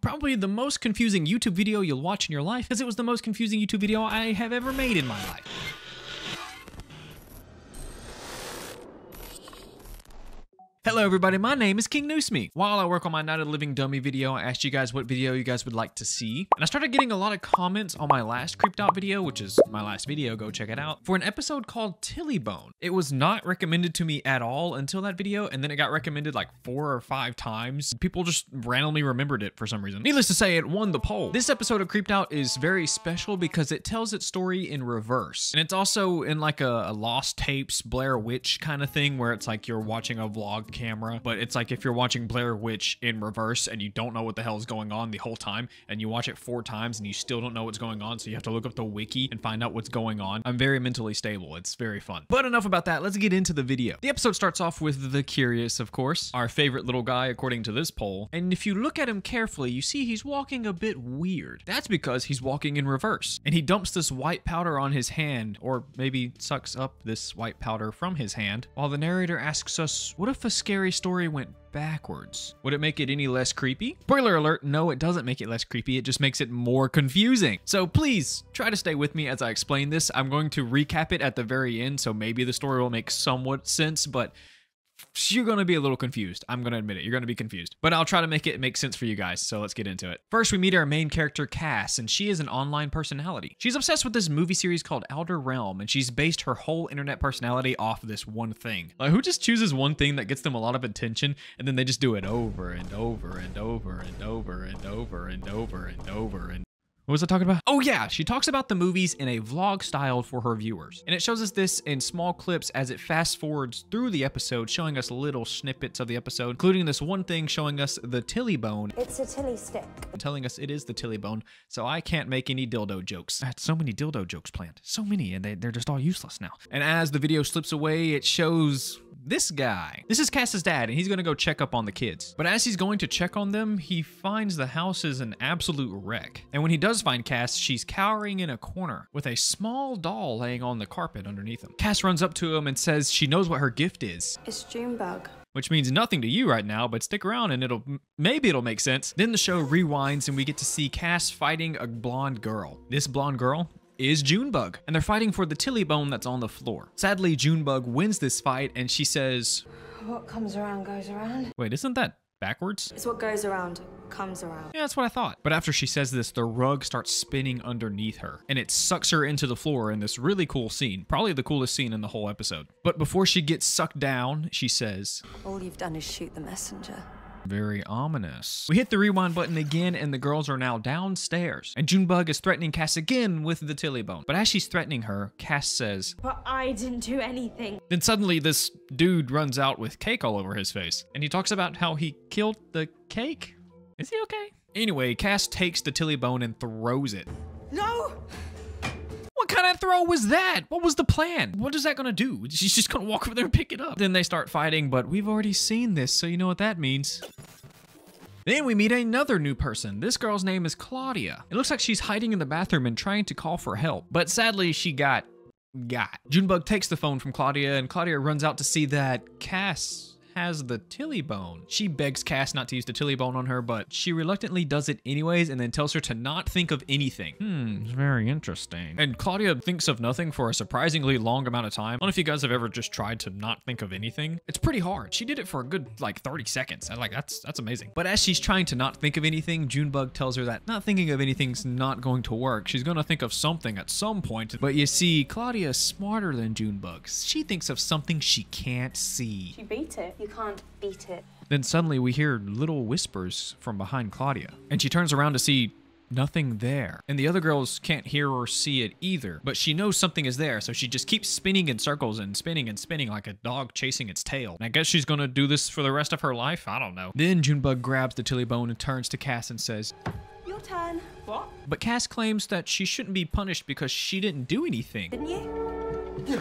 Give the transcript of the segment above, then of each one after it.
Probably the most confusing YouTube video you'll watch in your life, because it was the most confusing YouTube video I have ever made in my life. Hello everybody, my name is King Noosme. While I work on my Night of the Living Dummy video, I asked you guys what video you guys would like to see. And I started getting a lot of comments on my last Creeped Out video, which is my last video, go check it out, for an episode called Tillybone. It was not recommended to me at all until that video, and then it got recommended like 4 or 5 times. People just randomly remembered it for some reason. Needless to say, it won the poll. This episode of Creeped Out is very special because it tells its story in reverse. And it's also in like a Lost Tapes, Blair Witch kind of thing, where it's like you're watching a vlog camera, but it's like if you're watching Blair Witch in reverse and you don't know what the hell is going on the whole time, and you watch it 4 times and you still don't know what's going on, so you have to look up the wiki and find out what's going on. I'm very mentally stable. It's very fun. But enough about that. Let's get into the video. The episode starts off with the curious, of course, our favorite little guy according to this poll. And if you look at him carefully, you see he's walking a bit weird. That's because he's walking in reverse. And he dumps this white powder on his hand, or maybe sucks up this white powder from his hand, while the narrator asks us, what if a scary story went backwards? Would it make it any less creepy? Spoiler alert, no, it doesn't make it less creepy. It just makes it more confusing. So please try to stay with me as I explain this. I'm going to recap it at the very end, so maybe the story will make somewhat sense, but you're going to be a little confused. I'm going to admit it. You're going to be confused. But I'll try to make it make sense for you guys, so let's get into it. First, we meet our main character, Cass, and she is an online personality. She's obsessed with this movie series called Outer Realm, and she's based her whole internet personality off this one thing. Like, who just chooses one thing that gets them a lot of attention, and then they just do it over and over and over and over and over and over and over and what was I talking about? Oh yeah, she talks about the movies in a vlog style for her viewers. And it shows us this in small clips as it fast forwards through the episode, showing us little snippets of the episode, including this one thing showing us the Tillybone. It's a tilly stick. Telling us it is the Tillybone, so I can't make any dildo jokes. I had so many dildo jokes planned. So many, and they're just all useless now. And as the video slips away, it shows this guy. This is Cass's dad, and he's gonna go check up on the kids. But as he's going to check on them, he finds the house is an absolute wreck. And when he does find Cass, she's cowering in a corner with a small doll laying on the carpet underneath him. Cass runs up to him and says she knows what her gift is. It's Junebug. Which means nothing to you right now, but stick around and maybe it'll make sense. Then the show rewinds and we get to see Cass fighting a blonde girl. This blonde girl is Junebug, and they're fighting for the Tillybone that's on the floor. Sadly, Junebug wins this fight, and she says, What comes around goes around. wait, isn't that backwards? It's what goes around comes around. Yeah, that's what I thought. But after she says this, the rug starts spinning underneath her, and it sucks her into the floor in this really cool scene. Probably the coolest scene in the whole episode. But before she gets sucked down, she says, All you've done is shoot the messenger. very ominous. We hit the rewind button again, and the girls are now downstairs. And Junebug is threatening Cass again with the Tillybone. But as she's threatening her, Cass says, But I didn't do anything. Then suddenly this dude runs out with cake all over his face. And he talks about how he killed the cake? Is he okay? Anyway, Cass takes the Tillybone and throws it. No! What kind of throw was that? What was the plan? What is that gonna do? She's just gonna walk over there and pick it up. Then they start fighting, but we've already seen this, so you know what that means. Then we meet another new person. This girl's name is Claudia. It looks like she's hiding in the bathroom and trying to call for help, but sadly she got. Junebug takes the phone from Claudia, and Claudia runs out to see that Cass has the Tillybone. She begs Cass not to use the Tillybone on her, but she reluctantly does it anyways and then tells her to not think of anything. It's very interesting. And Claudia thinks of nothing for a surprisingly long amount of time. I don't know if you guys have ever just tried to not think of anything. It's pretty hard. She did it for a good like 30 seconds. That's amazing. But as she's trying to not think of anything, Junebug tells her that not thinking of anything's not going to work. She's gonna think of something at some point. But you see, Claudia's smarter than Junebug. She thinks of something she can't see. She beat it. You can't beat it. Then suddenly we hear little whispers from behind Claudia, and she turns around to see nothing there. And the other girls can't hear or see it either, but she knows something is there, so she just keeps spinning in circles and spinning like a dog chasing its tail. And I guess she's gonna do this for the rest of her life? I don't know. Then Junebug grabs the Tillybone and turns to Cass and says, Your turn. What? but Cass claims that she shouldn't be punished because she didn't do anything. Didn't you? Yeah,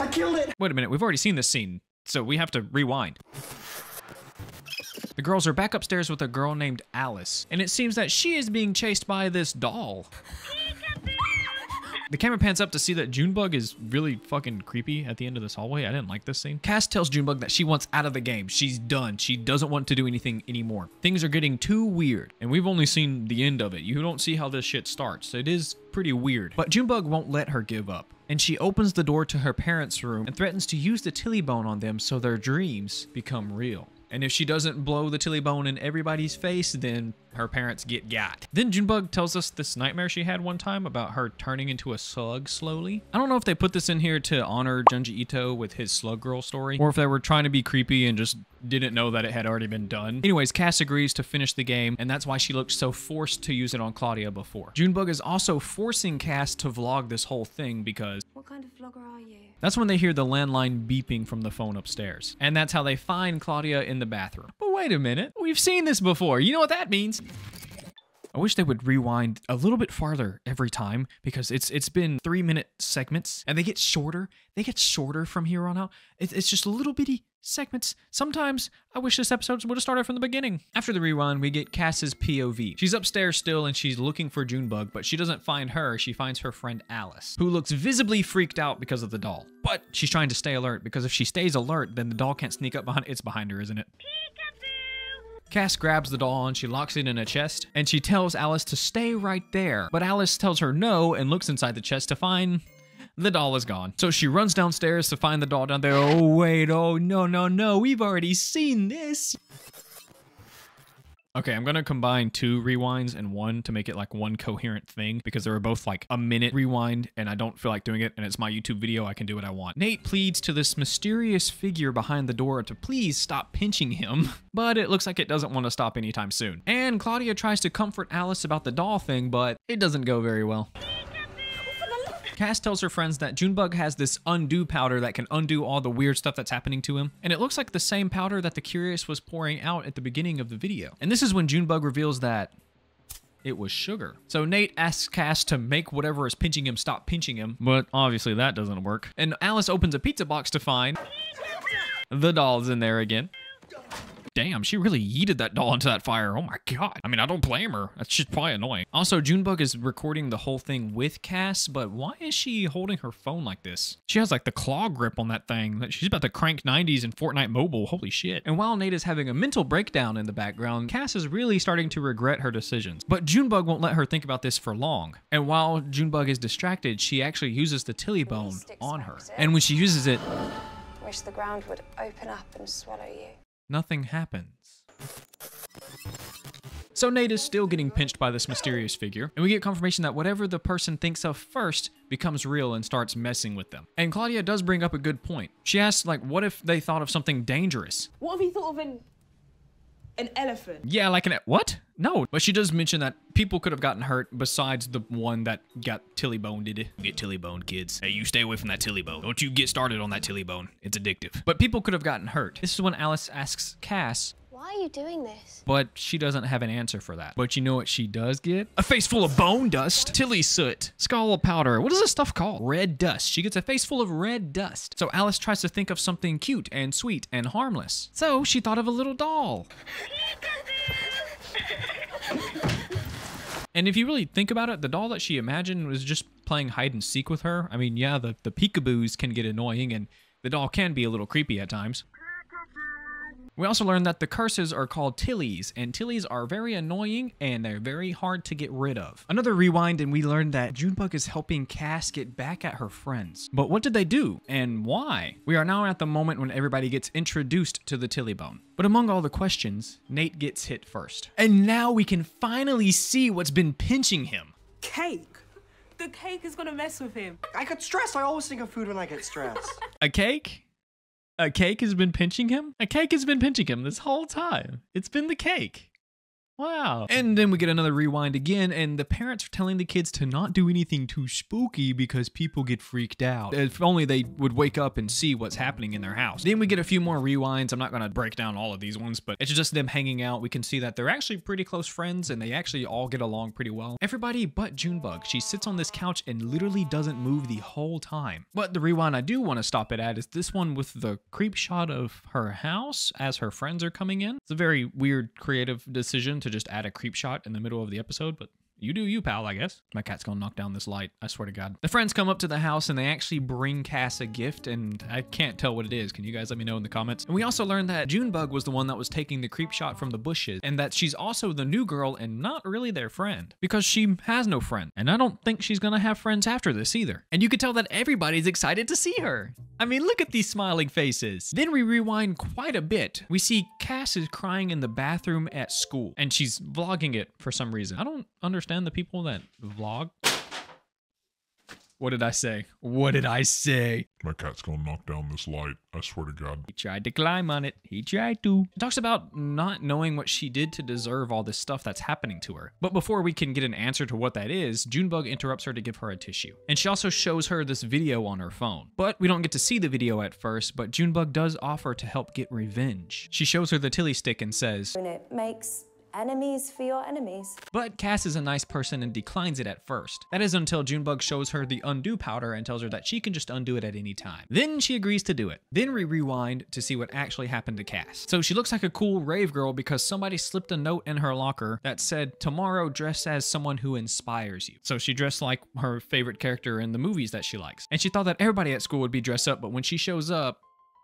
I killed it. Wait a minute, we've already seen this scene, so we have to rewind. The girls are back upstairs with a girl named Alice, and it seems that she is being chased by this doll. The camera pans up to see that Junebug is really fucking creepy at the end of this hallway. I didn't like this scene. Cass tells Junebug that she wants out of the game. She's done. She doesn't want to do anything anymore. Things are getting too weird, and we've only seen the end of it. You don't see how this shit starts. It is pretty weird. But Junebug won't let her give up, and she opens the door to her parents' room and threatens to use the tilly bone on them so their dreams become real. And if she doesn't blow the tilly bone in everybody's face, then her parents get got. Then Junebug tells us this nightmare she had one time about her turning into a slug slowly. I don't know if they put this in here to honor Junji Ito with his Slug Girl story, or if they were trying to be creepy and just didn't know that it had already been done. Anyways, Cass agrees to finish the game, and that's why she looked so forced to use it on Claudia before. Junebug is also forcing Cass to vlog this whole thing because... What kind of vlogger are you? That's when they hear the landline beeping from the phone upstairs. And that's how they find Claudia in the bathroom. But wait a minute, we've seen this before. You know what that means? I wish they would rewind a little bit farther every time, because it's been 3-minute segments and they get shorter. They get shorter from here on out. It's just little bitty segments. Sometimes I wish this episode would have started from the beginning. After the rewind, we get Cass's POV. She's upstairs still and she's looking for Junebug, but she doesn't find her. She finds her friend Alice, who looks visibly freaked out because of the doll. But she's trying to stay alert, because if she stays alert, then the doll can't sneak up behind. It's behind her, isn't it? Cass grabs the doll and she locks it in a chest, and she tells Alice to stay right there. But Alice tells her no and looks inside the chest to find the doll is gone. So she runs downstairs to find the doll down there. Oh wait, oh no, we've already seen this. Okay, I'm gonna combine 2 rewinds and 1 to make it like one coherent thing, because they were both like a minute rewind and I don't feel like doing it, and it's my YouTube video. I can do what I want. Nate pleads to this mysterious figure behind the door to please stop pinching him, but it looks like it doesn't want to stop anytime soon. And Claudia tries to comfort Alice about the doll thing, but it doesn't go very well. Cass tells her friends that Junebug has this undo powder that can undo all the weird stuff that's happening to him. And it looks like the same powder that the Curious was pouring out at the beginning of the video. And this is when Junebug reveals that it was sugar. So Nate asks Cass to make whatever is pinching him stop pinching him, but obviously that doesn't work. And Alice opens a pizza box to find the doll's in there again. Damn, she really yeeted that doll into that fire. Oh my god. I mean, I don't blame her. That's just probably annoying. Also, Junebug is recording the whole thing with Cass, but why is she holding her phone like this? She has like the claw grip on that thing. She's about to crank 90s in Fortnite Mobile. Holy shit. And while Nate is having a mental breakdown in the background, Cass is really starting to regret her decisions. But Junebug won't let her think about this for long. And while Junebug is distracted, she actually uses the tilly bone on her. And when she uses it, Wish the ground would open up and swallow you. nothing happens. So Nate is still getting pinched by this mysterious figure, and we get confirmation that whatever the person thinks of first becomes real and starts messing with them. And Claudia does bring up a good point. She asks, like, what if they thought of something dangerous? What have you thought of an elephant? Yeah, like what? No, but she does mention that people could have gotten hurt besides the one that got tilly boned. Get tilly boned, kids. Hey, you stay away from that tilly bone. Don't you get started on that tilly bone. It's addictive. But people could have gotten hurt. This is when Alice asks Cass, Why are you doing this? but she doesn't have an answer for that. But you know what she does get? A face full of bone dust, tilly soot, skull powder. What is this stuff called? Red dust. She gets a face full of red dust. So Alice tries to think of something cute and sweet and harmless. So she thought of a little doll. And if you really think about it, the doll that she imagined was just playing hide and seek with her. I mean, yeah, the peekaboos can get annoying, and the doll can be a little creepy at times. We also learned that the curses are called tillies, and tillies are very annoying and they're very hard to get rid of. Another rewind, and we learned that Junebug is helping Cass get back at her friends. But what did they do and why? We are now at the moment when everybody gets introduced to the tilly bone. But among all the questions, Nate gets hit first. And now we can finally see what's been pinching him. Cake. The cake is gonna mess with him. I get stressed. I always think of food when I get stressed. A cake? A cake has been pinching him? A cake has been pinching him this whole time. It's been the cake. Wow. And then we get another rewind again, and the parents are telling the kids to not do anything too spooky because people get freaked out. If only they would wake up and see what's happening in their house. Then we get a few more rewinds. I'm not going to break down all of these ones, but it's just them hanging out. We can see that they're actually pretty close friends, and they actually all get along pretty well. Everybody but Junebug. She sits on this couch and literally doesn't move the whole time. But the rewind I do want to stop it at is this one with the creep shot of her house as her friends are coming in. It's a very weird creative decision to just add a creep shot in the middle of the episode, but You do you, pal, I guess. My cat's gonna knock down this light. I swear to God. The friends come up to the house and they actually bring Cass a gift, and I can't tell what it is. Can you guys let me know in the comments? And we also learned that Junebug was the one that was taking the creep shot from the bushes, and that she's also the new girl and not really their friend, because she has no friend. And I don't think she's gonna have friends after this either. And you can tell that everybody's excited to see her. I mean, look at these smiling faces. Then we rewind quite a bit. We see Cass is crying in the bathroom at school, and she's vlogging it for some reason. I don't understand the people that vlog. What did I say? What did I say? My cat's gonna knock down this light. I swear to God. He tried to climb on it. He tried to. It talks about not knowing what she did to deserve all this stuff that's happening to her. But before we can get an answer to what that is, Junebug interrupts her to give her a tissue. And she also shows her this video on her phone. But we don't get to see the video at first, but Junebug does offer to help get revenge. She shows her the tilly stick and says, And it makes enemies for your enemies. but Cass is a nice person and declines it at first. That is until Junebug shows her the undo powder and tells her that she can just undo it at any time. Then she agrees to do it. Then we rewind to see what actually happened to Cass. So she looks like a cool rave girl because somebody slipped a note in her locker that said, tomorrow dress as someone who inspires you. So she dressed like her favorite character in the movies that she likes. And she thought that everybody at school would be dressed up, but when she shows up,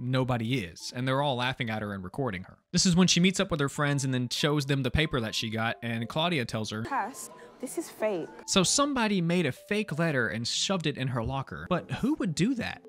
nobody is, and they're all laughing at her and recording her. This is when she meets up with her friends and then shows them the paper that she got, and Claudia tells her, Cass, this is fake. so somebody made a fake letter and shoved it in her locker. But who would do that?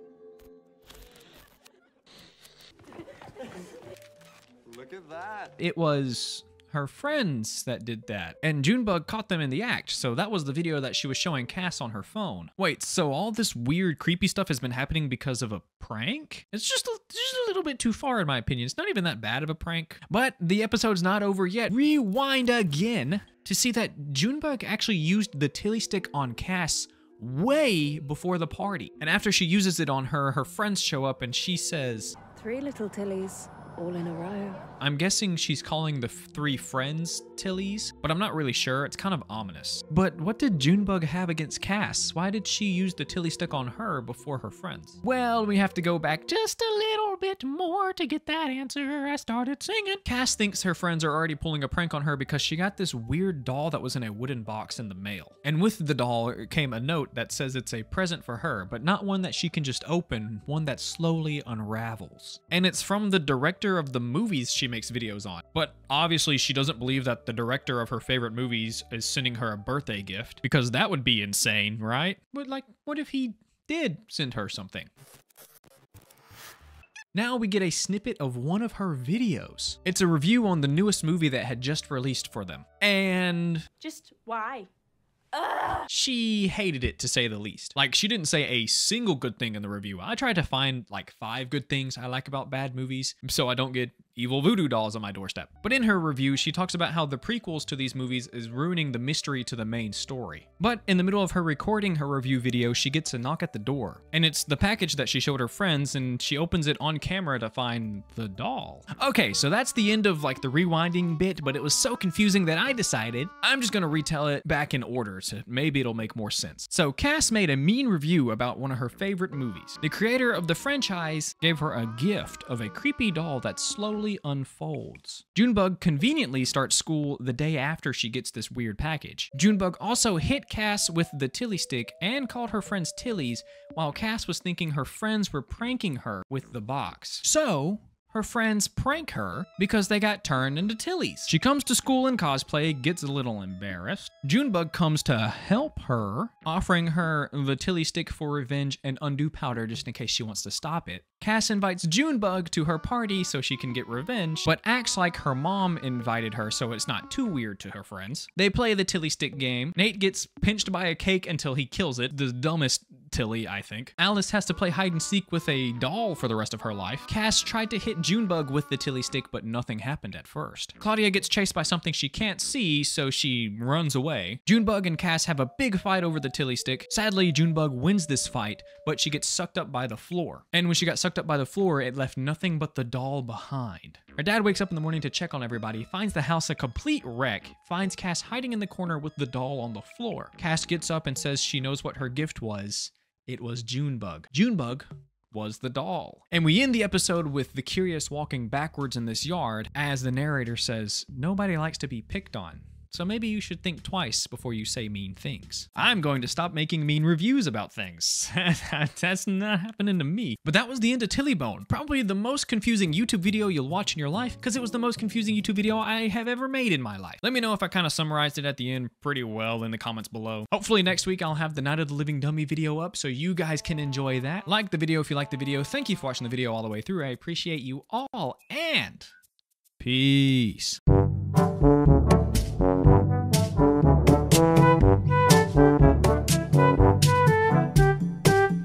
Look at that. It was her friends that did that, and Junebug caught them in the act, so that was the video that she was showing Cass on her phone. Wait, so all this weird creepy stuff has been happening because of a prank? It's just a little bit too far in my opinion. It's not even that bad of a prank. But the episode's not over yet. Rewind again to see that Junebug actually used the tilly stick on Cass way before the party. And after she uses it on her, her friends show up and she says, 3 little Tillies, all in a row. I'm guessing she's calling the 3 friends Tillies, but I'm not really sure. It's kind of ominous. But what did Junebug have against Cass? Why did she use the tilly stick on her before her friends? Well, we have to go back just a little bit more to get that answer. I started singing. Cass thinks her friends are already pulling a prank on her because she got this weird doll that was in a wooden box in the mail. And with the doll came a note that says it's a present for her, but not one that she can just open, one that slowly unravels. And it's from the director of the movies she makes videos on. But obviously she doesn't believe that the director of her favorite movies is sending her a birthday gift, because that would be insane, right? But like, what if he did send her something? Now we get a snippet of one of her videos. It's a review on the newest movie that had just released for them. And Just why? she hated it, to say the least. Like, she didn't say a single good thing in the review. I tried to find like 5 good things I like about bad movies so I don't get evil voodoo dolls on my doorstep. But in her review, she talks about how the prequels to these movies is ruining the mystery to the main story. But in the middle of her recording her review video, she gets a knock at the door. And it's the package that she showed her friends, and she opens it on camera to find the doll. Okay, so that's the end of like the rewinding bit, but it was so confusing that I decided I'm just gonna retell it back in order, so maybe it'll make more sense. So Cass made a mean review about one of her favorite movies. The creator of the franchise gave her a gift of a creepy doll that slowly unfolds. Junebug conveniently starts school the day after she gets this weird package. Junebug also hit Cass with the tilly stick and called her friends Tillies, while Cass was thinking her friends were pranking her with the box. So her friends prank her because they got turned into Tillies. She comes to school in cosplay, gets a little embarrassed. Junebug comes to help her, offering her the tilly stick for revenge and undo powder just in case she wants to stop it. Cass invites Junebug to her party so she can get revenge, but acts like her mom invited her so it's not too weird to her friends. They play the tilly stick game. Nate gets pinched by a cake until he kills it, the dumbest Tilly, I think. Alice has to play hide and seek with a doll for the rest of her life. Cass tried to hit Junebug with the tilly stick, but nothing happened at first. Claudia gets chased by something she can't see, so she runs away. Junebug and Cass have a big fight over the tilly stick. Sadly, Junebug wins this fight, but she gets sucked up by the floor. And when she got sucked up by the floor, it left nothing but the doll behind. Her dad wakes up in the morning to check on everybody, finds the house a complete wreck, finds Cass hiding in the corner with the doll on the floor. Cass gets up and says she knows what her gift was. It was Junebug. Junebug was the doll. And we end the episode with the curious walking backwards in this yard as the narrator says, nobody likes to be picked on. So maybe you should think twice before you say mean things. I'm going to stop making mean reviews about things. That's not happening to me. But that was the end of Tillybone. Probably the most confusing YouTube video you'll watch in your life, because it was the most confusing YouTube video I have ever made in my life. Let me know if I kind of summarized it at the end pretty well in the comments below. Hopefully next week I'll have the Night of the Living Dummy video up so you guys can enjoy that. Like the video if you like the video. Thank you for watching the video all the way through. I appreciate you all, and peace.